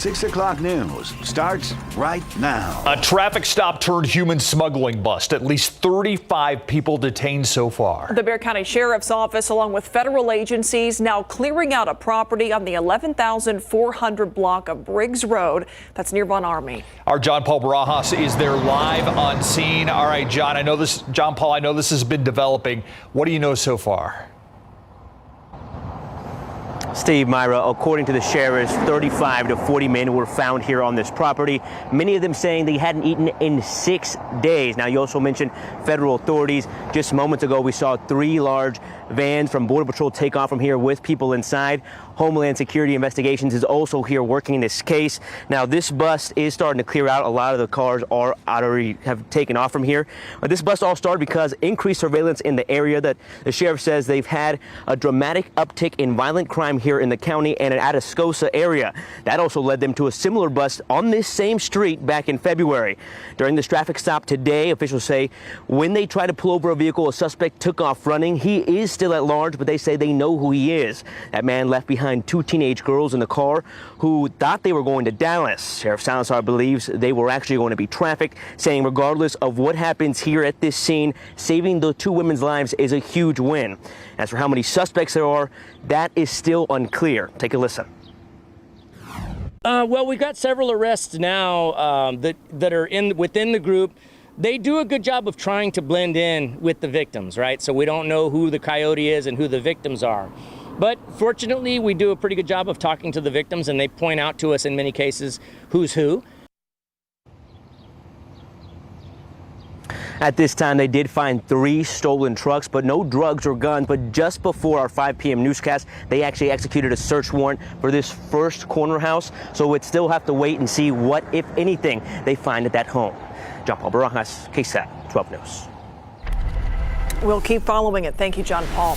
6 o'clock news starts right now. A traffic stop turned human smuggling bust. At least 35 people detained so far. The Bexar County Sheriff's Office, along with federal agencies, now clearing out a property on the 11,400 block of Briggs Road. That's near Von Army. Our John Paul Barajas is there live on scene. All right, John Paul, I know this has been developing. What do you know so far? Steve, Myra, according to the sheriffs, 35 to 40 men were found here on this property, many of them saying they hadn't eaten in 6 days. Now, you also mentioned federal authorities. Just moments ago, we saw 3 large vans from Border Patrol take off from here with people inside. Homeland Security Investigations is also here working in this case. Now, this bust is starting to clear out. A lot of the cars are already have taken off from here. But this bust all started because increased surveillance in the area that the sheriff says they've had a dramatic uptick in violent crime here in the county and an Atascosa area. That also led them to a similar bust on this same street back in February. During this traffic stop today, officials say when they tried to pull over a vehicle, a suspect took off running. He is still at large, but they say they know who he is. That man left behind 2 teenage girls in the car who thought they were going to Dallas. Sheriff Salazar believes they were actually going to be trafficked, saying regardless of what happens here at this scene, saving the 2 women's lives is a huge win. As for how many suspects there are, that is still unclear. Take a listen. Well, we've got several arrests now that are within the group. They do a good job of trying to blend in with the victims, right? So we don't know who the coyote is and who the victims are. But fortunately, we do a pretty good job of talking to the victims, and they point out to us in many cases who's who. At this time, they did find 3 stolen trucks, but no drugs or guns. But just before our 5 p.m. newscast, they actually executed a search warrant for this first corner house. So we'd still have to wait and see what, if anything, they find at that home. John Paul Barajas, KSAT 12 News. We'll keep following it. Thank you, John Paul.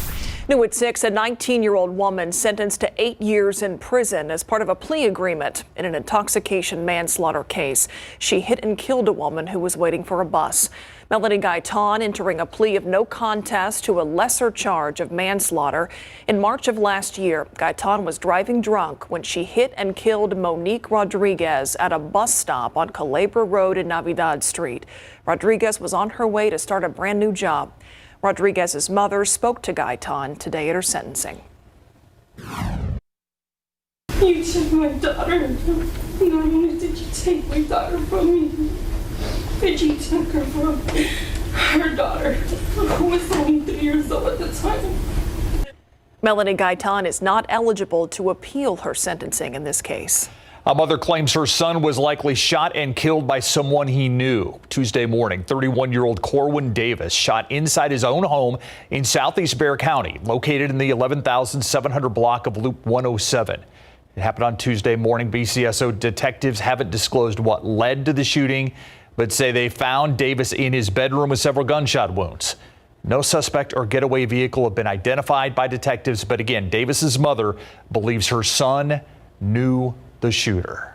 New at 6, a 19-year-old woman sentenced to 8 years in prison as part of a plea agreement in an intoxication manslaughter case. She hit and killed a woman who was waiting for a bus. Melanie Gaitan entering a plea of no contest to a lesser charge of manslaughter. In March of last year, Gaitan was driving drunk when she hit and killed Monique Rodriguez at a bus stop on Culebra Road and Navidad Street. Rodriguez was on her way to start a brand new job. Rodriguez's mother spoke to Gaitan today at her sentencing. You took my daughter. Not only did you take my daughter from me, but you took her from her daughter, who was only 3 years old at the time. Melanie Gaitan is not eligible to appeal her sentencing in this case. A mother claims her son was likely shot and killed by someone he knew. Tuesday morning, 31-year-old Corwin Davis shot inside his own home in southeast Bexar County, located in the 11,700 block of Loop 107. It happened on Tuesday morning. BCSO detectives haven't disclosed what led to the shooting, but say they found Davis in his bedroom with several gunshot wounds. No suspect or getaway vehicle have been identified by detectives, but again, Davis's mother believes her son knew the shooter.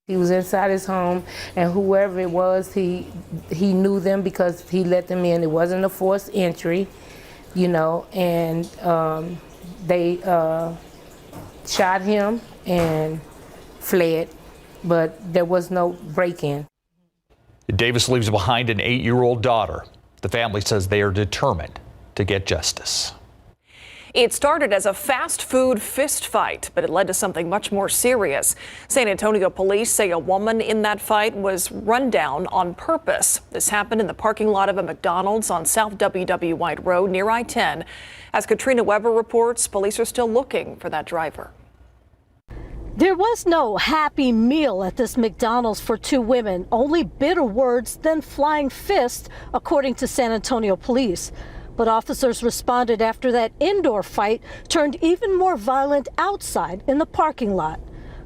He was inside his home, and whoever it was, he knew them because he let them in. It wasn't a forced entry, you know, and they shot him and fled, but there was no break-in. Davis leaves behind an 8-year-old daughter. The family says they are determined to get justice. It started as a fast food fist fight, but it led to something much more serious. San Antonio police say a woman in that fight was run down on purpose. This happened in the parking lot of a McDonald's on South W.W. White Road near I-10. As Katrina Weber reports, police are still looking for that driver. There was no happy meal at this McDonald's for 2 women, only bitter words, then flying fists, according to San Antonio police. But officers responded after that indoor fight turned even more violent outside in the parking lot.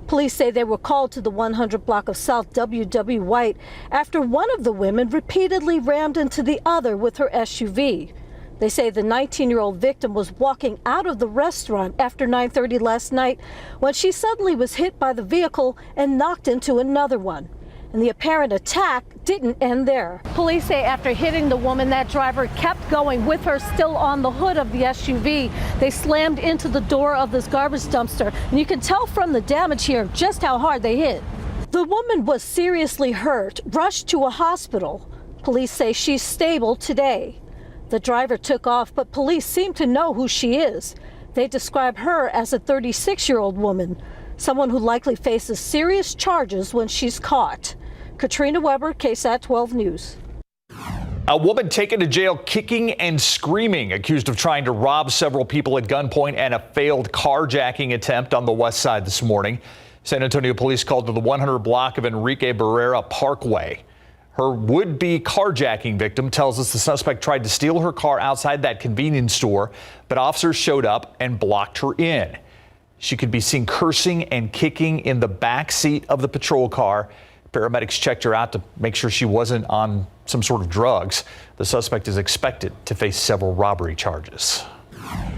Police say they were called to the 100 block of South W.W. White after one of the women repeatedly rammed into the other with her SUV. They say the 19-year-old victim was walking out of the restaurant after 9:30 last night when she suddenly was hit by the vehicle and knocked into another one. And the apparent attack didn't end there. Police say after hitting the woman, that driver kept going with her still on the hood of the SUV. They slammed into the door of this garbage dumpster. And you can tell from the damage here just how hard they hit. The woman was seriously hurt, rushed to a hospital. Police say she's stable today. The driver took off, but police seem to know who she is. They describe her as a 36-year-old woman, someone who likely faces serious charges when she's caught. Katrina Weber, KSAT 12 News. A woman taken to jail kicking and screaming, accused of trying to rob several people at gunpoint and a failed carjacking attempt on the west side this morning. San Antonio police called to the 100 block of Enrique Barrera Parkway. Her would-be carjacking victim tells us the suspect tried to steal her car outside that convenience store, but officers showed up and blocked her in. She could be seen cursing and kicking in the back seat of the patrol car. Paramedics checked her out to make sure she wasn't on some sort of drugs. The suspect is expected to face several robbery charges.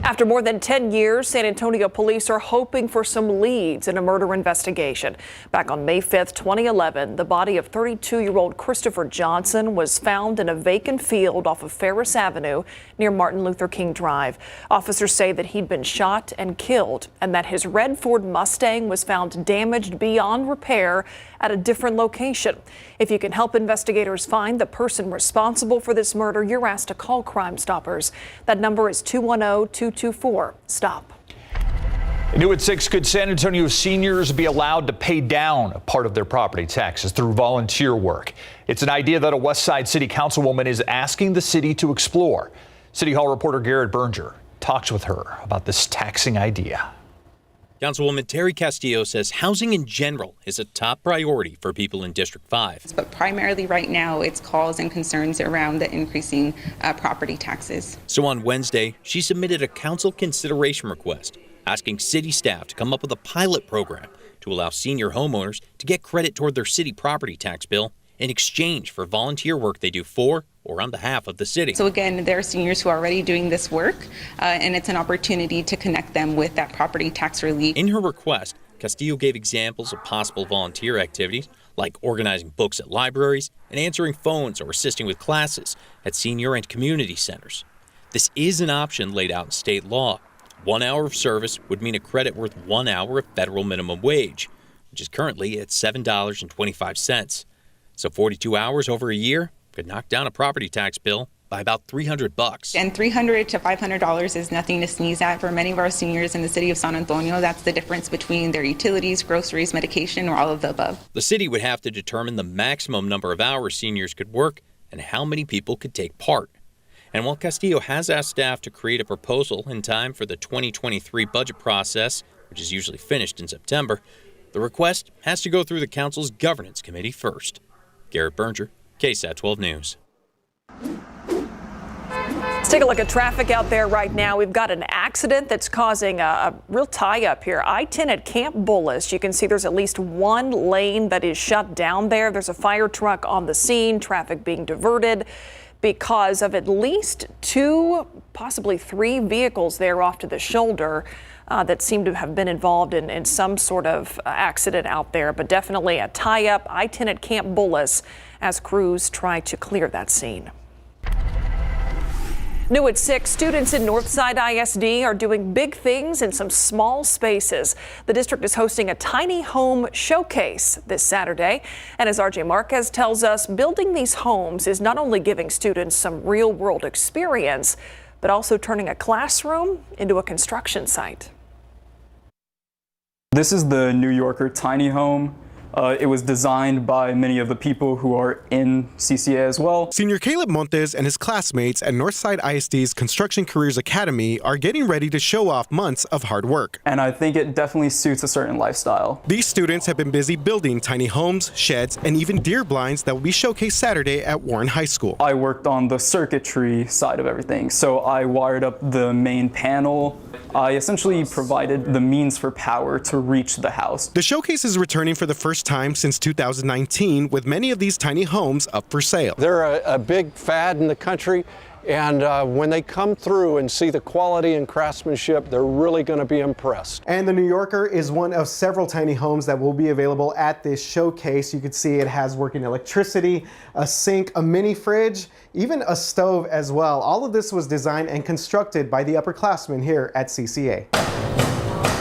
After more than 10 years, San Antonio police are hoping for some leads in a murder investigation. Back on May 5th, 2011, the body of 32-year-old Christopher Johnson was found in a vacant field off of Ferris Avenue near Martin Luther King Drive. Officers say that he'd been shot and killed and that his red Ford Mustang was found damaged beyond repair at a different location. If you can help investigators find the person responsible for this murder, you're asked to call Crime Stoppers. That number is 210-224-STOP. New at 6, could San Antonio seniors be allowed to pay down a part of their property taxes through volunteer work? It's an idea that a West Side City Councilwoman is asking the city to explore. City Hall reporter Garrett Berger talks with her about this taxing idea. Councilwoman Terry Castillo says housing in general is a top priority for people in District 5. But primarily right now, it's calls and concerns around the increasing property taxes. So on Wednesday, she submitted a council consideration request asking city staff to come up with a pilot program to allow senior homeowners to get credit toward their city property tax bill in exchange for volunteer work they do for or on behalf of the city. So again, there are seniors who are already doing this work, and it's an opportunity to connect them with that property tax relief. In her request, Castillo gave examples of possible volunteer activities like organizing books at libraries and answering phones or assisting with classes at senior and community centers. This is an option laid out in state law. 1 hour of service would mean a credit worth 1 hour of federal minimum wage, which is currently at $7.25. So 42 hours over a year could knock down a property tax bill by about $300. And $300 to $500 is nothing to sneeze at for many of our seniors in the city of San Antonio. That's the difference between their utilities, groceries, medication, or all of the above. The city would have to determine the maximum number of hours seniors could work and how many people could take part. And while Castillo has asked staff to create a proposal in time for the 2023 budget process, which is usually finished in September, the request has to go through the council's governance committee first. Garrett Berger, KSAT 12 News. Let's take a look at traffic out there right now. We've got an accident that's causing a real tie-up here. I-10 at Camp Bullis. You can see there's at least one lane that is shut down there. There's a fire truck on the scene, traffic being diverted because of at least 2, possibly 3 vehicles there off to the shoulder that seem to have been involved in some sort of accident out there, but definitely a tie-up. I-10 at Camp Bullis as crews try to clear that scene. New at 6, students in Northside ISD are doing big things in some small spaces. The district is hosting a tiny home showcase this Saturday. And as RJ Marquez tells us, building these homes is not only giving students some real-world experience, but also turning a classroom into a construction site. This is the New Yorker tiny home. It was designed by many of the people who are in CCA as well. Senior Caleb Montes and his classmates at Northside ISD's Construction Careers Academy are getting ready to show off months of hard work. And I think it definitely suits a certain lifestyle. These students have been busy building tiny homes, sheds, and even deer blinds that will be showcased Saturday at Warren High School. I worked on the circuitry side of everything. So I wired up the main panel. I essentially provided the means for power to reach the house. The showcase is returning for the first time since 2019, with many of these tiny homes up for sale. They're a big fad in the country, And when they come through and see the quality and craftsmanship, they're really going to be impressed. And the New Yorker is one of several tiny homes that will be available at this showcase. You can see it has working electricity, a sink, a mini fridge, even a stove as well. All of this was designed and constructed by the upperclassmen here at CCA.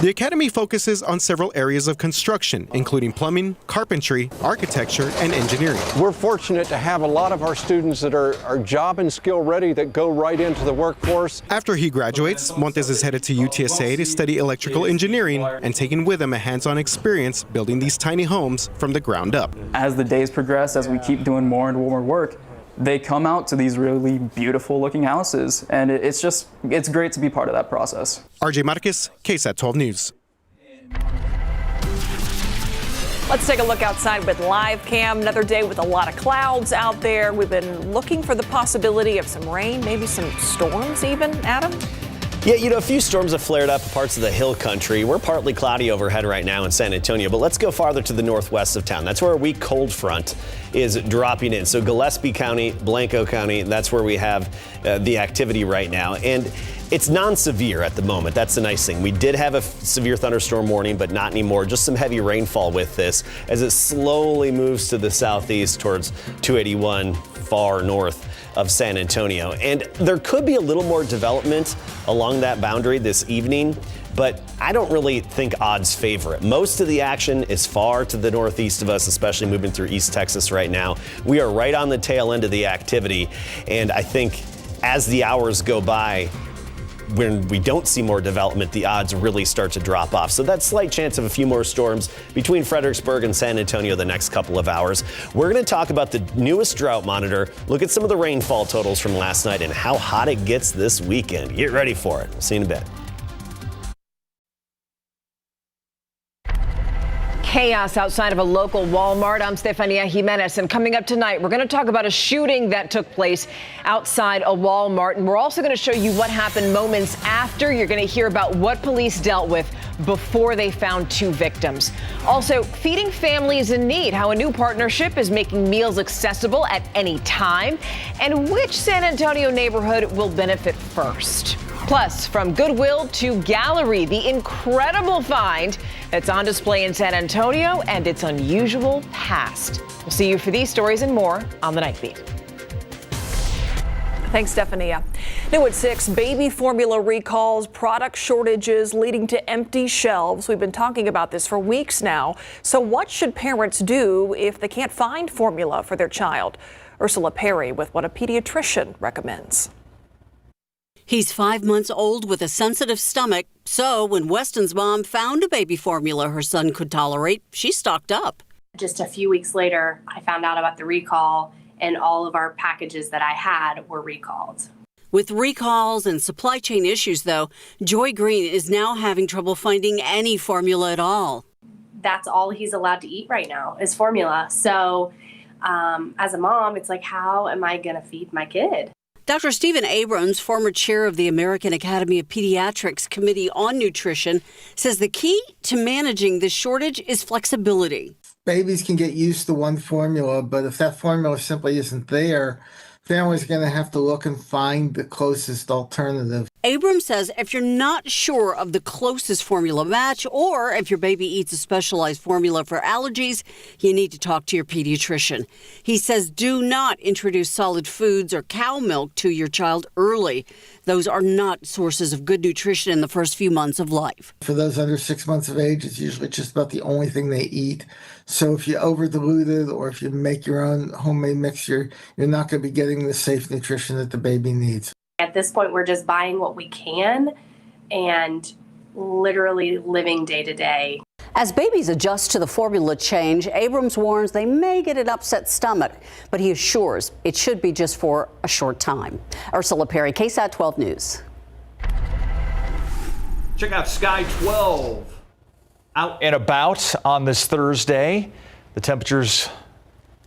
The Academy focuses on several areas of construction, including plumbing, carpentry, architecture, and engineering. We're fortunate to have a lot of our students that are job and skill ready that go right into the workforce. After he graduates, Montes is headed to UTSA to study electrical engineering and taking with him a hands-on experience building these tiny homes from the ground up. As the days progress, as we keep doing more and more work, they come out to these really beautiful looking houses, and it's great to be part of that process. RJ Marquez, KSAT 12 News. Let's take a look outside with live cam. Another day with a lot of clouds out there. We've been looking for the possibility of some rain, maybe some storms even, Adam? Yeah, a few storms have flared up parts of the hill country. We're partly cloudy overhead right now in San Antonio, but let's go farther to the northwest of town. That's where a weak cold front is dropping in. So Gillespie County, Blanco County, that's where we have the activity right now. And it's non-severe at the moment. That's the nice thing. We did have a severe thunderstorm warning, but not anymore. Just some heavy rainfall with this as it slowly moves to the southeast towards 281 far north of San Antonio. And there could be a little more development along that boundary this evening, but I don't really think odds favor it. Most of the action is far to the northeast of us, especially moving through East Texas right now. We are right on the tail end of the activity, and I think as the hours go by, when we don't see more development, the odds really start to drop off. So that slight chance of a few more storms between Fredericksburg and San Antonio the next couple of hours. We're going to talk about the newest drought monitor, look at some of the rainfall totals from last night and how hot it gets this weekend. Get ready for it. See you in a bit. Chaos outside of a local Walmart. I'm Stefania Jimenez, and coming up tonight, we're going to talk about a shooting that took place outside a Walmart, and we're also going to show you what happened moments after. You're going to hear about what police dealt with before they found 2 victims. Also, feeding families in need, how a new partnership is making meals accessible at any time, and which San Antonio neighborhood will benefit first. Plus, from Goodwill to Gallery, the incredible find that's on display in San Antonio and its unusual past. We'll see you for these stories and more on the Night Beat. Thanks, Stefania. New at 6, baby formula recalls, product shortages leading to empty shelves. We've been talking about this for weeks now. So what should parents do if they can't find formula for their child? Ursula Perry with what a pediatrician recommends. He's 5 months old with a sensitive stomach, so when Weston's mom found a baby formula her son could tolerate, she stocked up. Just a few weeks later, I found out about the recall, and all of our packages that I had were recalled. With recalls and supply chain issues, though, Joy Green is now having trouble finding any formula at all. That's all he's allowed to eat right now is formula. So as a mom, it's like, how am I going to feed my kid? Dr. Stephen Abrams, former chair of the American Academy of Pediatrics Committee on Nutrition, says the key to managing this shortage is flexibility. Babies can get used to one formula, but if that formula simply isn't there, families are going to have to look and find the closest alternative. Abrams says if you're not sure of the closest formula match or if your baby eats a specialized formula for allergies, you need to talk to your pediatrician. He says do not introduce solid foods or cow milk to your child early. Those are not sources of good nutrition in the first few months of life. For those under 6 months of age, it's usually just about the only thing they eat. So if you over-dilute it or if you make your own homemade mixture, you're not going to be getting the safe nutrition that the baby needs. At this point, we're just buying what we can and literally living day to day. As babies adjust to the formula change, Abrams warns they may get an upset stomach, but he assures it should be just for a short time. Ursula Perry, KSAT 12 News. Check out Sky 12. Out and about on this Thursday. The temperatures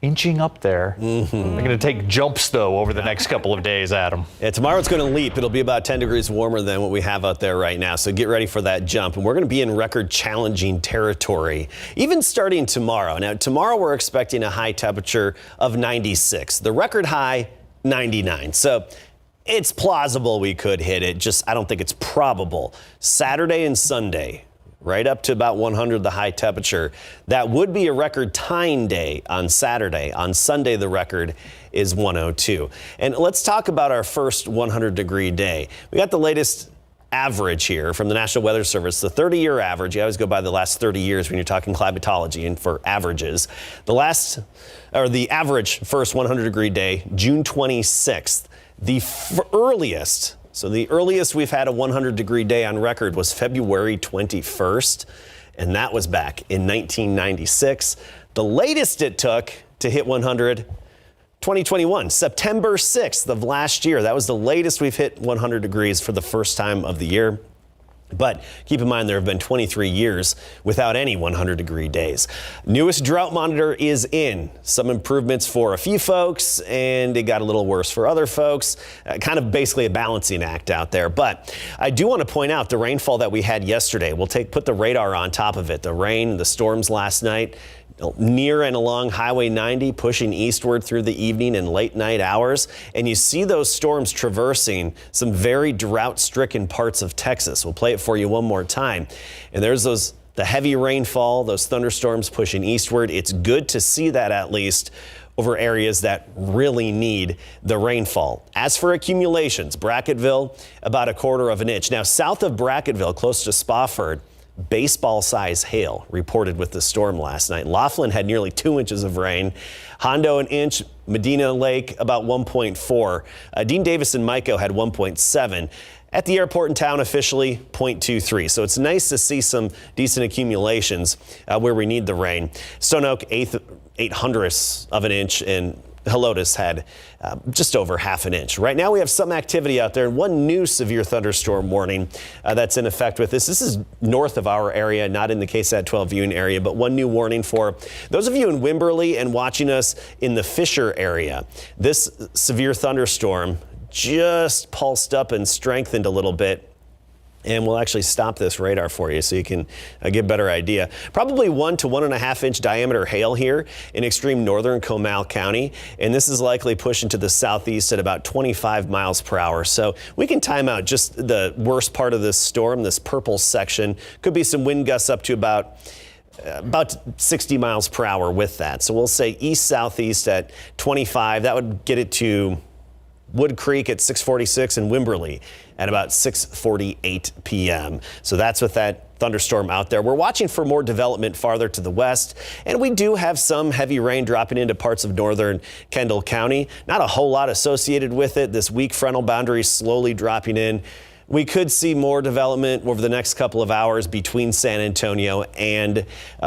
inching up there. They're going to take jumps, though, over the next couple of days, Adam. Yeah, tomorrow it's going to leap. It'll be about 10 degrees warmer than what we have out there right now. So get ready for that jump. And we're going to be in record challenging territory, even starting tomorrow. Now, tomorrow we're expecting a high temperature of 96. The record high, 99. So It's plausible we could hit it, just I don't think it's probable. Saturday and Sunday, right up to about 100, the high temperature. That would be a record tying day on Saturday. On Sunday, the record is 102. And let's talk about our first 100-degree day. We got the latest average here from the National Weather Service, the 30-year average. You always go by the last 30 years when you're talking climatology and for averages. The average first 100-degree day, June 26th. The earliest we've had a 100-degree day on record was February 21st, and that was back in 1996. The latest it took to hit 100, 2021, September 6th of last year. That was the latest we've hit 100 degrees for the first time of the year. But keep in mind, there have been 23 years without any 100-degree days. Newest drought monitor is in. Some improvements for a few folks, and it got a little worse for other folks. Kind of basically a balancing act out there. But I do want to point out the rainfall that we had yesterday. We'll put the radar on top of it. The rain, the storms last night, near and along Highway 90, pushing eastward through the evening and late night hours. And you see those storms traversing some very drought-stricken parts of Texas. We'll play it for you one more time. And there's the heavy rainfall, those thunderstorms pushing eastward. It's good to see that at least over areas that really need the rainfall. As for accumulations, Brackettville, about 1/4 inch. Now, south of Brackettville, close to Spofford, baseball-size hail reported with the storm last night. Laughlin had nearly 2 inches of rain. Hondo, 1 inch. Medina Lake, about 1.4. Dean Davis and Mico had 1.7. At the airport in town, officially 0.23. So it's nice to see some decent accumulations where we need the rain. Stone Oak, 0.08 of an inch, and Helotes had just over 1/2 inch. Right now we have some activity out there, and one new severe thunderstorm warning that's in effect with this. This is north of our area, not in the KSAT 12 viewing area, but one new warning for those of you in Wimberley and watching us in the Fisher area. This severe thunderstorm just pulsed up and strengthened a little bit. And we'll actually stop this radar for you so you can get a better idea. Probably 1 to 1.5 inch diameter hail here in extreme northern Comal County. And this is likely pushing to the southeast at about 25 miles per hour. So we can time out just the worst part of this storm, this purple section. Could be some wind gusts up to about 60 miles per hour with that. So we'll say east-southeast at 25. That would get it to Wood Creek at 6:46 and Wimberley at about 6:48 p.m. So that's with that thunderstorm out there. We're watching for more development farther to the west, and we do have some heavy rain dropping into parts of northern Kendall County. Not a whole lot associated with it. This weak frontal boundary slowly dropping in. We could see more development over the next couple of hours between San Antonio and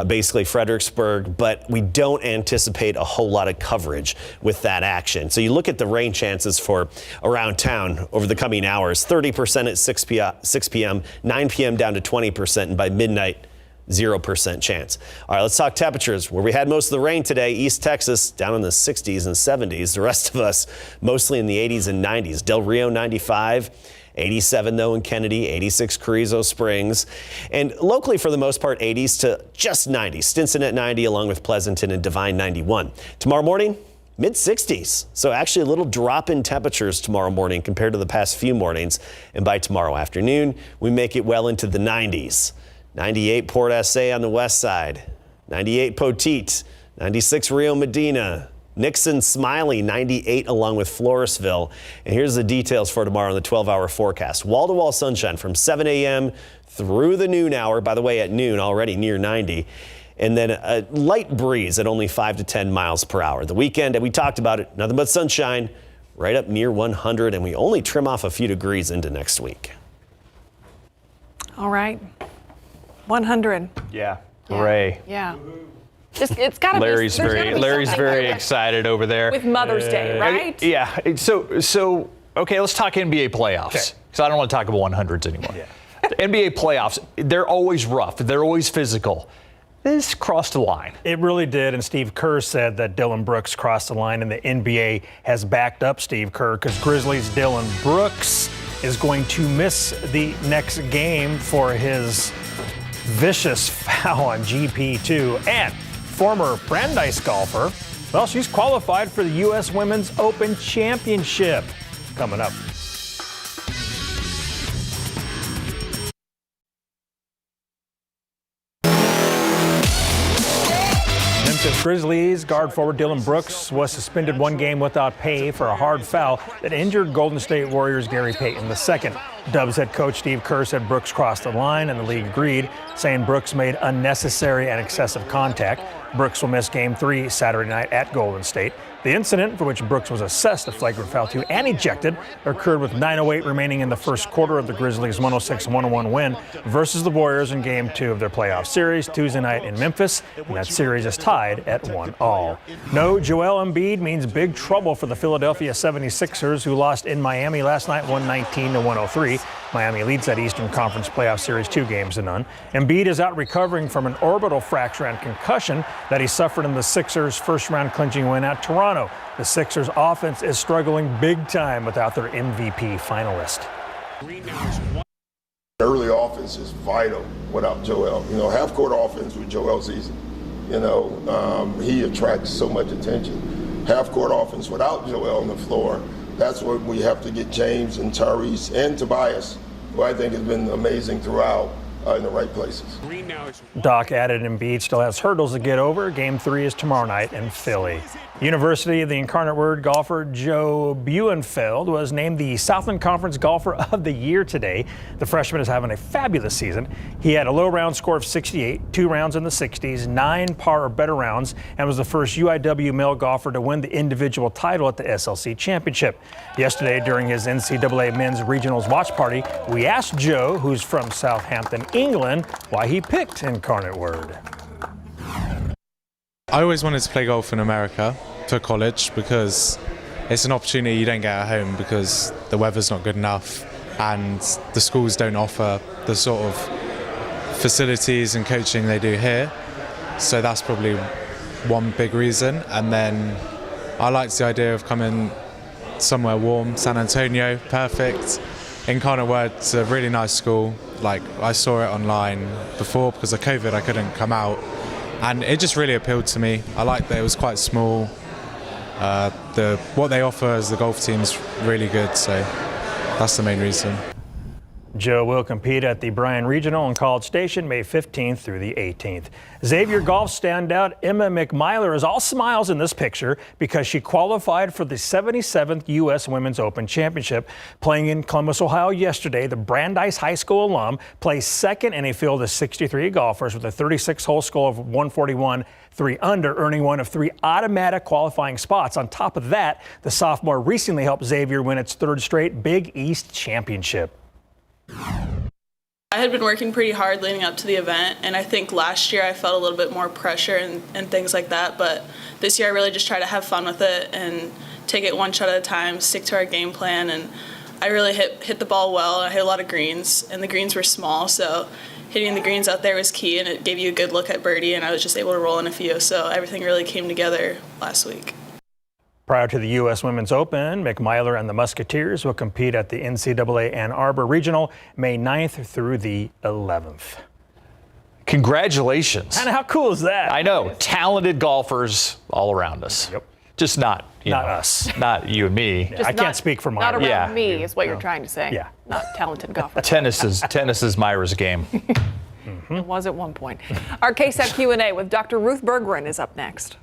basically Fredericksburg, but we don't anticipate a whole lot of coverage with that action. So you look at the rain chances for around town over the coming hours, 30% at 6 p.m., 9 p.m. down to 20%, and by midnight, 0% chance. All right, let's talk temperatures. Where we had most of the rain today, East Texas down in the 60s and 70s. The rest of us mostly in the 80s and 90s. Del Rio 95. 87 though in Kennedy, 86 Carrizo Springs, and locally for the most part 80s to just 90. Stinson at 90 along with Pleasanton and Devine 91. Tomorrow morning, mid 60s. So actually a little drop in temperatures tomorrow morning compared to the past few mornings. And by tomorrow afternoon, we make it well into the 90s. 98 Port SA on the west side, 98 Poteet, 96 Rio Medina, Nixon Smiley 98 along with Floresville. And here's the details for tomorrow in the 12-hour forecast. Wall-to-wall sunshine from 7 a.m. through the noon hour. By the way, at noon already near 90. And then a light breeze at only 5 to 10 miles per hour. The weekend, we talked about it, nothing but sunshine right up near 100. And we only trim off a few degrees into next week. All right. 100. Yeah. Hooray. Yeah. It's got to be. Larry's very excited over there. With Mother's Day, right? Yeah. So okay, let's talk NBA playoffs. Because I don't want to talk about 100s anymore. Yeah. The NBA playoffs, they're always rough. They're always physical. This crossed the line. It really did, and Steve Kerr said that Dillon Brooks crossed the line, and the NBA has backed up Steve Kerr because Grizzlies' Dillon Brooks is going to miss the next game for his vicious foul on GP2. And former Brandeis golfer, well, she's qualified for the U.S. Women's Open Championship. Coming up. Memphis Grizzlies guard forward Dylan Brooks was suspended 1 game without pay for a hard foul that injured Golden State Warriors Gary Payton II. Dubs head coach Steve Kerr said Brooks crossed the line and the league agreed, saying Brooks made unnecessary and excessive contact. Brooks will miss Game 3 Saturday night at Golden State. The incident, for which Brooks was assessed a flagrant foul 2 and ejected, occurred with 9:08 remaining in the first quarter of the Grizzlies' 106-101 win versus the Warriors in Game 2 of their playoff series Tuesday night in Memphis, and that series is tied at 1-1. No Joel Embiid means big trouble for the Philadelphia 76ers, who lost in Miami last night 119-103. Miami leads that Eastern Conference playoff series 2-0. Embiid is out recovering from an orbital fracture and concussion that he suffered in the Sixers' first-round clinching win at Toronto. The Sixers' offense is struggling big time without their MVP finalist. Early offense is vital without Joel. You know, half-court offense with Joel's easy. You know, he attracts so much attention. Half-court offense without Joel on the floor, that's what we have to get James and Tyrese and Tobias, who I think has been amazing throughout, in the right places. Doc added Embiid still has hurdles to get over. Game 3 is tomorrow night in Philly. University of the Incarnate Word golfer Joe Buenfeld was named the Southland Conference Golfer of the Year today. The freshman is having a fabulous season. He had a low round score of 68, 2 rounds in the 60s, 9 par or better rounds, and was the first UIW male golfer to win the individual title at the SLC Championship. Yesterday, during his NCAA Men's Regionals watch party, we asked Joe, who's from Southampton, England, why he picked Incarnate Word. I always wanted to play golf in America for college because it's an opportunity you don't get at home because the weather's not good enough and the schools don't offer the sort of facilities and coaching they do here. So that's probably one big reason. And then I liked the idea of coming somewhere warm. San Antonio, perfect. Incarnate Word's a really nice school. Like, I saw it online before because of COVID, I couldn't come out. And it just really appealed to me. I liked that it was quite small. What they offer as the golf team's really good, so that's the main reason. Joe will compete at the Bryan Regional in College Station May 15th through the 18th. Xavier golf standout Emma McMyler is all smiles in this picture because she qualified for the 77th U.S. Women's Open Championship. Playing in Columbus, Ohio yesterday, the Brandeis High School alum placed second in a field of 63 golfers with a 36-hole score of 141, 3 under, earning one of 3 automatic qualifying spots. On top of that, the sophomore recently helped Xavier win its 3rd straight Big East Championship. I had been working pretty hard leading up to the event, and I think last year I felt a little bit more pressure and things like that, but this year I really just try to have fun with it and take it one shot at a time, stick to our game plan, and I really hit the ball well. I hit a lot of greens, and the greens were small, so hitting the greens out there was key, and it gave you a good look at birdie, and I was just able to roll in a few, so everything really came together last week. Prior to the U.S. Women's Open, McMyler and the Musketeers will compete at the NCAA Ann Arbor Regional May 9th through the 11th. Congratulations. And how cool is that? I know. Talented golfers all around us. Yep. Just not us. Not you and me. Just I can't speak for Myra. Not around me is what you're trying to say. Yeah. Not talented golfers. Tennis is Myra's game. It was at one point. Our KSAT Q&A with Dr. Ruth Berggren is up next.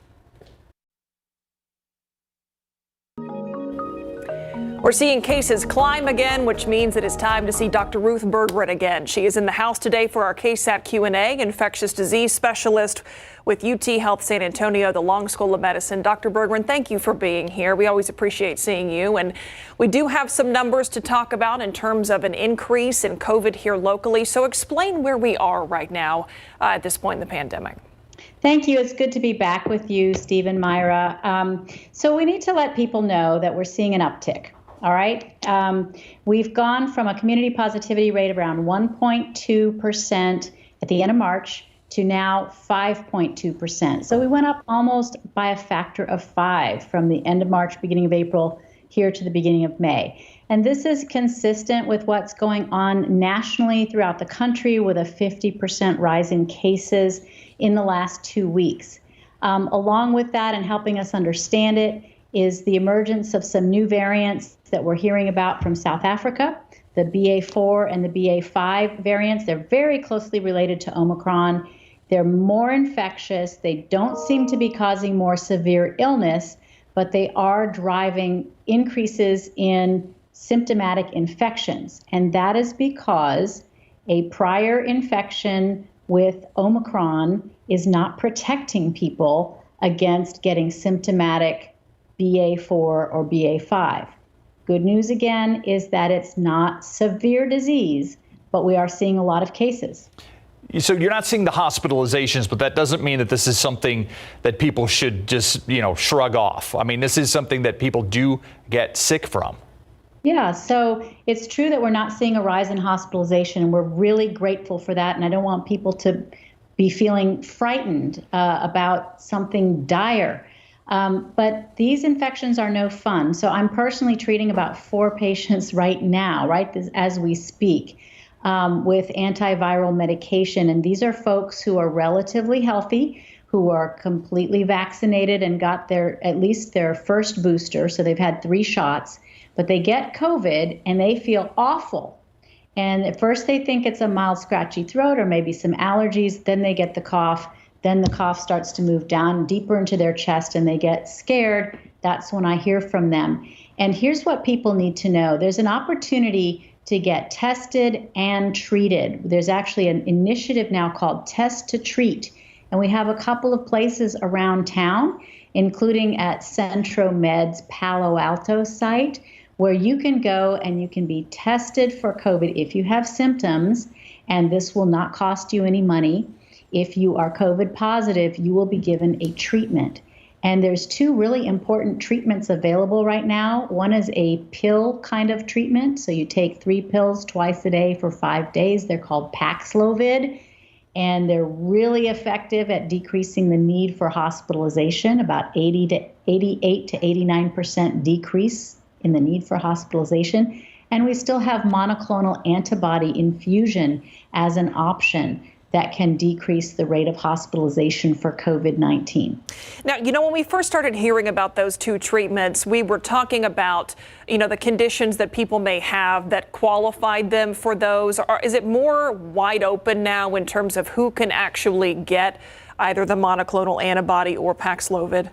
We're seeing cases climb again, which means it is time to see Dr. Ruth Berggren again. She is in the house today for our KSAT Q&A, infectious disease specialist with UT Health San Antonio, the Long School of Medicine. Dr. Berggren, thank you for being here. We always appreciate seeing you. And we do have some numbers to talk about in terms of an increase in COVID here locally. So explain where we are right now at this point in the pandemic. Thank you. It's good to be back with you, Steve and Myra. So we need to let people know that we're seeing an uptick. All right. We've gone from a community positivity rate of around 1.2% at the end of March to now 5.2%. So we went up almost by a factor of 5 from the end of March, beginning of April, here to the beginning of May. And this is consistent with what's going on nationally throughout the country with a 50% rise in cases in the last 2 weeks. Along with that, and helping us understand it, is the emergence of some new variants that we're hearing about from South Africa, the BA4 and the BA5 variants. They're very closely related to Omicron. They're more infectious. They don't seem to be causing more severe illness, but they are driving increases in symptomatic infections. And that is because a prior infection with Omicron is not protecting people against getting symptomatic BA4 or BA5. Good news again is that it's not severe disease, but we are seeing a lot of cases. So you're not seeing the hospitalizations, but that doesn't mean that this is something that people should just, shrug off. I mean, this is something that people do get sick from. Yeah, so it's true that we're not seeing a rise in hospitalization, and we're really grateful for that. And I don't want people to be feeling frightened about something dire. But these infections are no fun. So I'm personally treating about 4 patients right now, right as we speak, with antiviral medication. And these are folks who are relatively healthy, who are completely vaccinated and got at least their first booster. So they've had 3 shots. But they get COVID and they feel awful. And at first they think it's a mild scratchy throat or maybe some allergies. Then they get the cough. Then the cough starts to move down deeper into their chest and they get scared. That's when I hear from them. And here's what people need to know. There's an opportunity to get tested and treated. There's actually an initiative now called Test to Treat. And we have a couple of places around town, including at Centro Med's Palo Alto site, where you can go and you can be tested for COVID if you have symptoms, and this will not cost you any money. If you are COVID positive, you will be given a treatment. And there's 2 really important treatments available right now. One is a pill kind of treatment. So you take 3 pills twice a day for 5 days. They're called Paxlovid. And they're really effective at decreasing the need for hospitalization, about 88 to 89% decrease in the need for hospitalization. And we still have monoclonal antibody infusion as an option that can decrease the rate of hospitalization for COVID-19. Now, when we first started hearing about those 2 treatments, we were talking about, the conditions that people may have that qualified them for those. Is it more wide open now in terms of who can actually get either the monoclonal antibody or Paxlovid?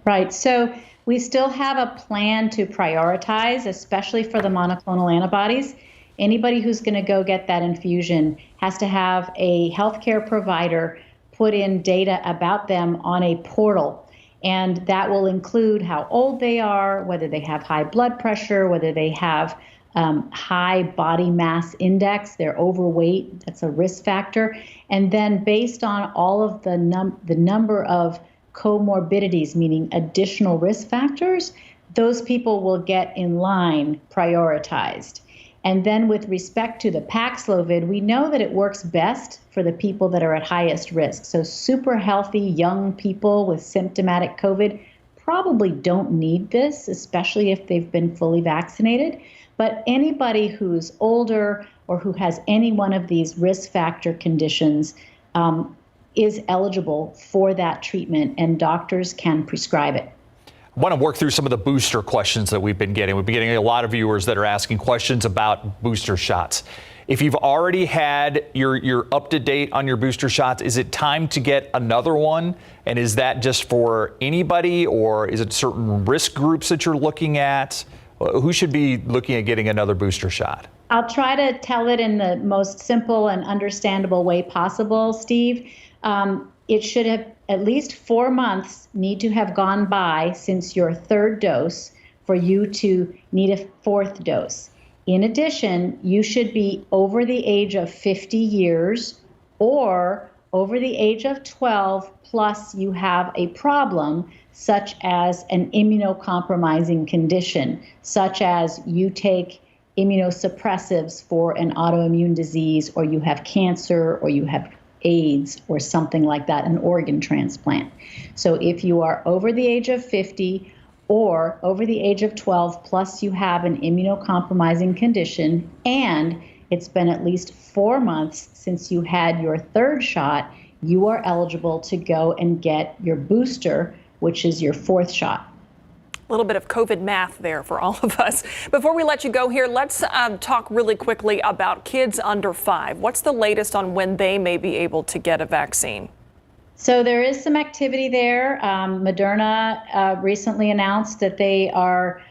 Right. So we still have a plan to prioritize, especially for the monoclonal antibodies. Anybody who's going to go get that infusion has to have a healthcare provider put in data about them on a portal. And that will include how old they are, whether they have high blood pressure, whether they have high body mass index, they're overweight, that's a risk factor. And then based on all of the number of comorbidities, meaning additional risk factors, those people will get in line prioritized. And then with respect to the Paxlovid, we know that it works best for the people that are at highest risk. So super healthy young people with symptomatic COVID probably don't need this, especially if they've been fully vaccinated. But anybody who's older or who has any one of these risk factor conditions is eligible for that treatment, and doctors can prescribe it. I want to work through some of the booster questions that we've been getting. We've been getting a lot of viewers that are asking questions about booster shots. If you've already had you're up to date on your booster shots, is it time to get another one? And is that just for anybody, or is it certain risk groups that you're looking at? Who should be looking at getting another booster shot? I'll try to tell it in the most simple and understandable way possible, Steve. It should have at least 4 months need to have gone by since your 3rd dose for you to need a 4th dose. In addition, you should be over the age of 50 years or over the age of 12, plus you have a problem such as an immunocompromising condition, such as you take immunosuppressives for an autoimmune disease, or you have cancer, or you have AIDS or something like that, an organ transplant. So if you are over the age of 50 or over the age of 12, plus you have an immunocompromising condition, and it's been at least 4 months since you had your 3rd shot, you are eligible to go and get your booster, which is your 4th shot. A little bit of COVID math there for all of us. Before we let you go here, let's talk really quickly about kids under 5. What's the latest on when they may be able to get a vaccine? So there is some activity there. Moderna recently announced that they are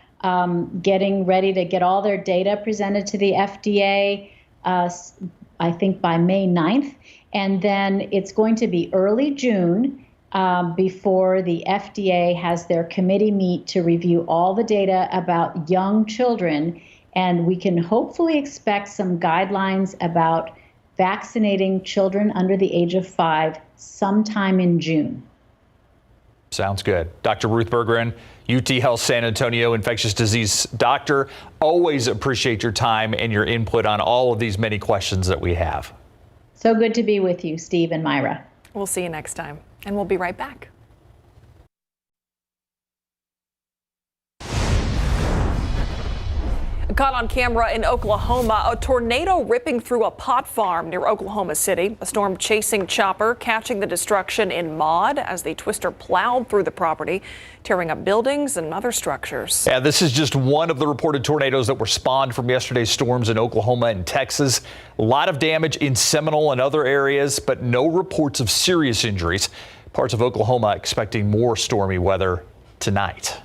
getting ready to get all their data presented to the FDA, I think by May 9th. And then it's going to be early June before the FDA has their committee meet to review all the data about young children. And we can hopefully expect some guidelines about vaccinating children under the age of 5 sometime in June. Sounds good. Dr. Ruth Berggren, UT Health San Antonio infectious disease doctor. Always appreciate your time and your input on all of these many questions that we have. So good to be with you, Steve and Myra. We'll see you next time, and we'll be right back. Caught on camera in Oklahoma, a tornado ripping through a pot farm near Oklahoma City. A storm chasing chopper catching the destruction in Maud as the twister plowed through the property, tearing up buildings and other structures. Yeah, this is just one of the reported tornadoes that were spawned from yesterday's storms in Oklahoma and Texas. A lot of damage in Seminole and other areas, but no reports of serious injuries. Parts of Oklahoma expecting more stormy weather tonight.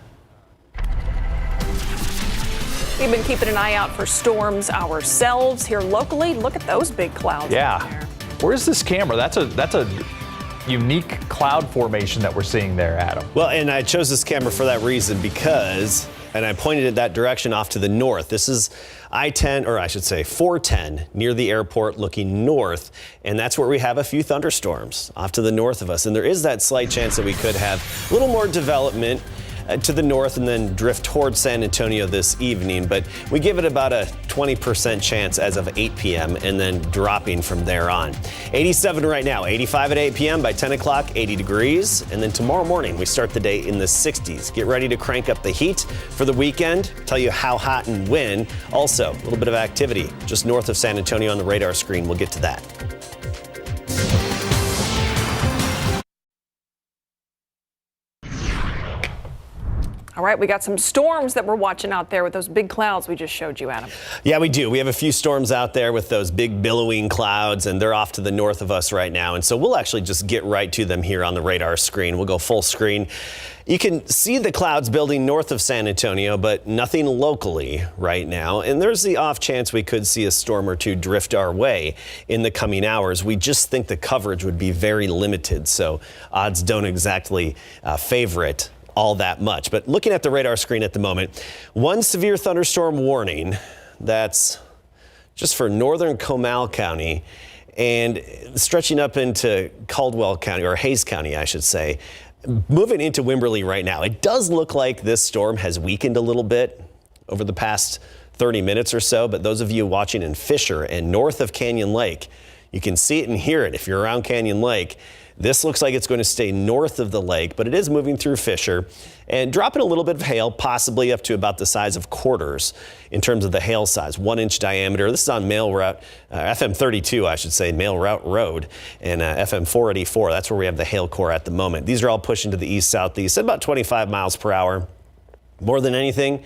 We've been keeping an eye out for storms ourselves here locally. Look at those big clouds. Yeah. There. Where's this camera? That's a unique cloud formation that we're seeing there, Adam. Well, and I chose this camera for that reason because, and I pointed it that direction off to the north. This is I-10, or I should say 410, near the airport looking north. And that's where we have a few thunderstorms off to the north of us. And there is that slight chance that we could have a little more development to the north and then drift towards San Antonio this evening. But we give it about a 20% chance as of 8 p.m. and then dropping from there on. 87 right now, 85 at 8 p.m. By 10 o'clock, 80 degrees. And then tomorrow morning, we start the day in the 60s. Get ready to crank up the heat for the weekend. Tell you how hot and when. Also, a little bit of activity just north of San Antonio on the radar screen. We'll get to that. All right, we got some storms that we're watching out there with those big clouds we just showed you, Adam. Yeah, we do. We have a few storms out there with those big billowing clouds, and they're off to the north of us right now. And so we'll actually just get right to them here on the radar screen. We'll go full screen. You can see the clouds building north of San Antonio, but nothing locally right now. And there's the off chance we could see a storm or two drift our way in the coming hours. We just think the coverage would be very limited, so odds don't exactly favor it all that much. But looking at the radar screen at the moment, one severe thunderstorm warning that's just for northern Comal County and stretching up into Caldwell County, or Hays County, I should say, moving into Wimberley right now. It does look like this storm has weakened a little bit over the past 30 minutes or so, but those of you watching in Fisher and north of Canyon Lake, you can see it and hear it if you're around Canyon Lake. This looks like it's going to stay north of the lake, but it is moving through Fisher and dropping a little bit of hail, possibly up to about the size of quarters in terms of the hail size, 1-inch diameter. This is on Mail Route, FM 32, I should say, Mail Route Road, and FM 484. That's where we have the hail core at the moment. These are all pushing to the east-southeast at about 25 miles per hour. More than anything,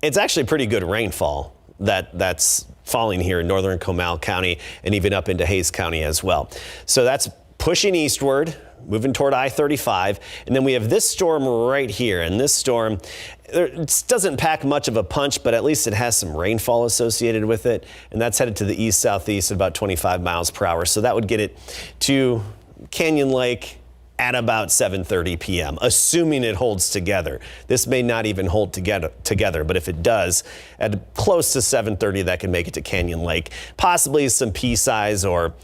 it's actually pretty good rainfall that's falling here in northern Comal County and even up into Hays County as well. So that's pushing eastward, moving toward I-35. And then we have this storm right here. And this storm, it doesn't pack much of a punch, but at least it has some rainfall associated with it. And that's headed to the east-southeast at about 25 miles per hour. So that would get it to Canyon Lake at about 7:30 p.m., assuming it holds together. This may not even hold together, but if it does, at close to 7:30, that can make it to Canyon Lake. Possibly some pea-size or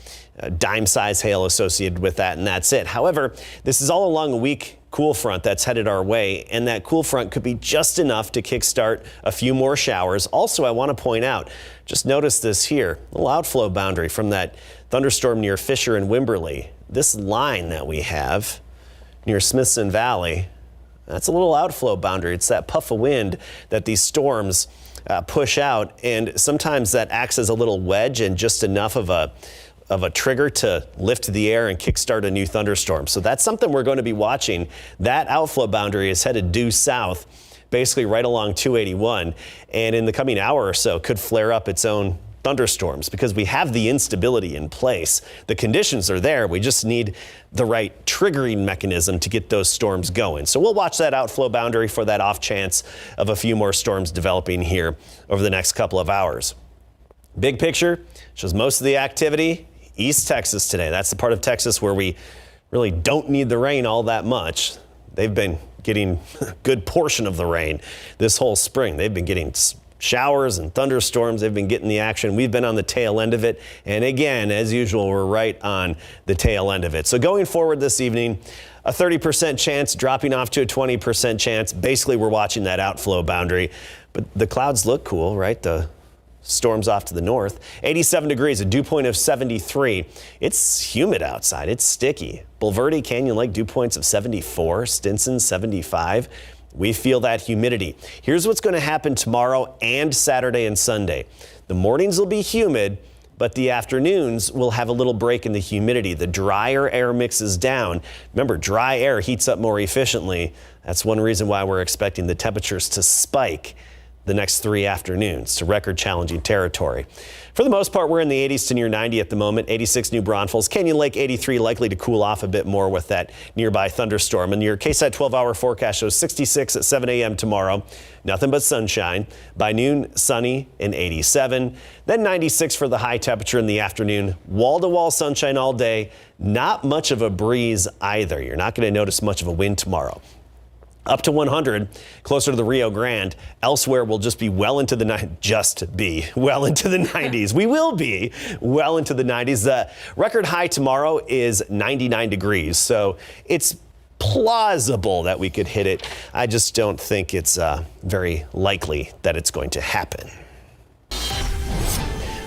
dime-size hail associated with that, and that's it. However, this is all along a weak cool front that's headed our way, and that cool front could be just enough to kickstart a few more showers. Also, I want to point out, just notice this here, a little outflow boundary from that thunderstorm near Fisher and Wimberley. This line that we have near Smithson Valley, that's a little outflow boundary. It's that puff of wind that these storms push out, and sometimes that acts as a little wedge and just enough of a trigger to lift the air and kickstart a new thunderstorm. So that's something we're going to be watching. That outflow boundary is headed due south basically right along 281, and in the coming hour or so could flare up its own thunderstorms because we have the instability in place. The conditions are there. We just need the right triggering mechanism to get those storms going. So we'll watch that outflow boundary for that off chance of a few more storms developing here over the next couple of hours. Big picture shows most of the activity East Texas today. That's the part of Texas where we really don't need the rain all that much. They've been getting a good portion of the rain this whole spring. They've been getting showers and thunderstorms. They've been getting the action. We've been on the tail end of it. And again, as usual, we're right on the tail end of it. So going forward this evening, a 30% chance dropping off to a 20% chance. Basically, we're watching that outflow boundary. But the clouds look cool, right? The storms off to the north. 87 degrees, a dew point of 73. It's humid outside. It's sticky. Bulverde, Canyon Lake, dew points of 74. Stinson, 75. We feel that humidity. Here's what's going to happen tomorrow and Saturday and Sunday. The mornings will be humid, but the afternoons will have a little break in the humidity. The drier air mixes down. Remember, dry air heats up more efficiently. That's one reason why we're expecting the temperatures to spike the next 3 afternoons to record challenging territory. For the most part, we're in the 80s to near 90 at the moment. 86 New Braunfels, Canyon Lake 83, likely to cool off a bit more with that nearby thunderstorm. And your KSAT 12-hour forecast shows 66 at 7 a.m. tomorrow. Nothing but sunshine. By noon, sunny and 87. Then 96 for the high temperature in the afternoon. Wall-to-wall sunshine all day. Not much of a breeze either. You're not going to notice much of a wind tomorrow. Up to 100, closer to the Rio Grande. Elsewhere, we'll just be well into the 90s. We will be well into the 90s. The record high tomorrow is 99 degrees, so it's plausible that we could hit it. I just don't think it's very likely that it's going to happen.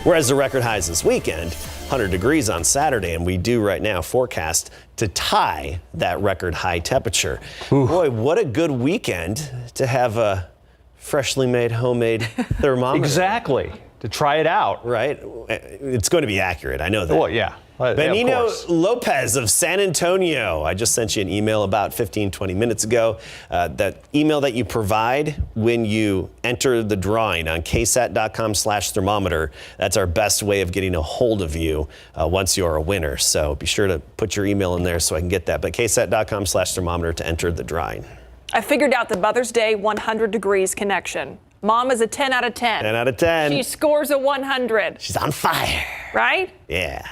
Whereas the record highs this weekend, 100 degrees on Saturday, and we do right now forecast to tie that record high temperature. Ooh. Boy, what a good weekend to have a freshly made homemade thermometer. Exactly, to try it out. Right? It's going to be accurate, I know that. Well, yeah. Benino Lopez of San Antonio. I just sent you an email about 15-20 minutes ago. That email that you provide when you enter the drawing on ksat.com/thermometer, that's our best way of getting a hold of you once you're a winner. So be sure to put your email in there so I can get that. But ksat.com/thermometer to enter the drawing. I figured out the Mother's Day 100 degrees connection. Mom is a 10 out of 10. 10 out of 10. She scores a 100. She's on fire. Right? Yeah.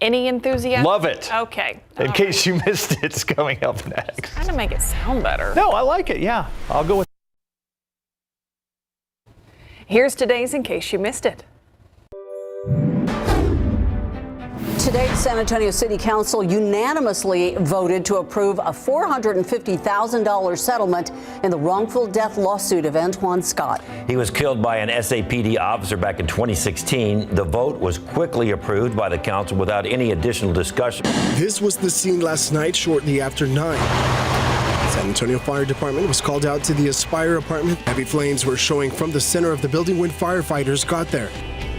Any enthusiasm? Love it. Okay. In case you missed it, it's coming up next. Trying to make it sound better. No, I like it. Yeah, I'll go with. Here's today's In Case You Missed It. Today, San Antonio City Council unanimously voted to approve a $450,000 settlement in the wrongful death lawsuit of Antoine Scott. He was killed by an SAPD officer back in 2016. The vote was quickly approved by the council without any additional discussion. This was the scene last night shortly after 9. San Antonio Fire Department was called out to the Aspire apartment. Heavy flames were showing from the center of the building when firefighters got there.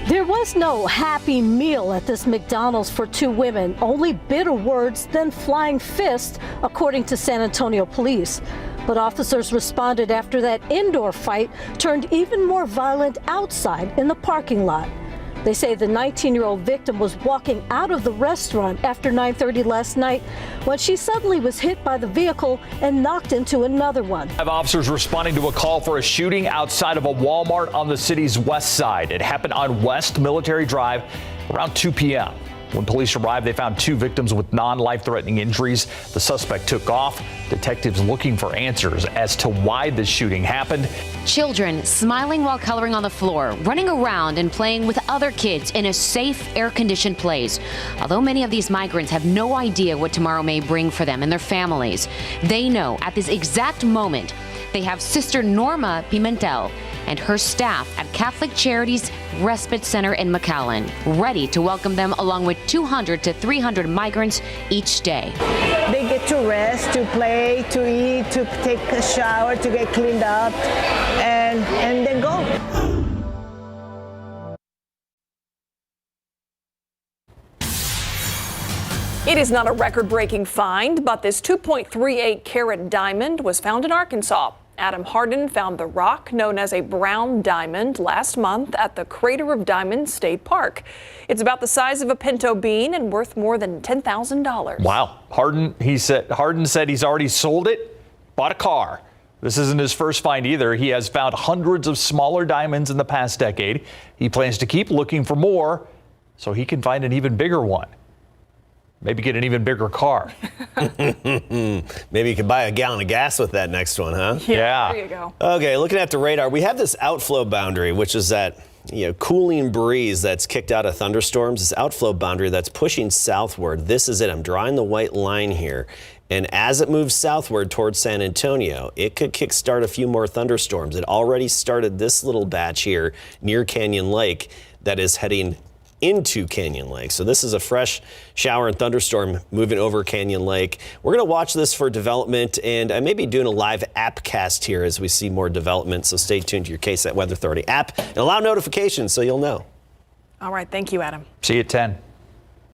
There was no happy meal at this McDonald's for 2 women, only bitter words, then flying fists, according to San Antonio police. But officers responded after that indoor fight turned even more violent outside in the parking lot. They say the 19-year-old victim was walking out of the restaurant after 9:30 last night when she suddenly was hit by the vehicle and knocked into another one. 5 officers responding to a call for a shooting outside of a Walmart on the city's west side. It happened on West Military Drive around 2 p.m. When police arrived, they found 2 victims with non-life-threatening injuries. The suspect took off. Detectives looking for answers as to why the shooting happened. Children smiling while coloring on the floor, running around and playing with other kids in a safe, air-conditioned place. Although many of these migrants have no idea what tomorrow may bring for them and their families, they know at this exact moment they have Sister Norma Pimentel and her staff at Catholic Charities Respite Center in McAllen, ready to welcome them along with 200 to 300 migrants each day. They get to rest, to play, to eat, to take a shower, to get cleaned up, and then go. It is not a record-breaking find, but this 2.38 carat diamond was found in Arkansas. Adam Hardin found the rock known as a brown diamond last month at the Crater of Diamonds State Park. It's about the size of a pinto bean and worth more than $10,000. Wow. Hardin said he's already sold it, bought a car. This isn't his first find either. He has found hundreds of smaller diamonds in the past decade. He plans to keep looking for more so he can find an even bigger one. Maybe get an even bigger car. Maybe you could buy a gallon of gas with that next one, huh? Yeah. There you go. Okay, looking at the radar, we have this outflow boundary, which is that cooling breeze that's kicked out of thunderstorms. This outflow boundary that's pushing southward. This is it. I'm drawing the white line here. And as it moves southward towards San Antonio, it could kickstart a few more thunderstorms. It already started this little batch here near Canyon Lake that is heading into Canyon Lake. So this is a fresh shower and thunderstorm moving over Canyon Lake. We're going to watch this for development, and I may be doing a live app cast here as we see more development. So stay tuned to your KSAT Weather Authority app and allow notifications so you'll know. All right. Thank you, Adam. See you at 10.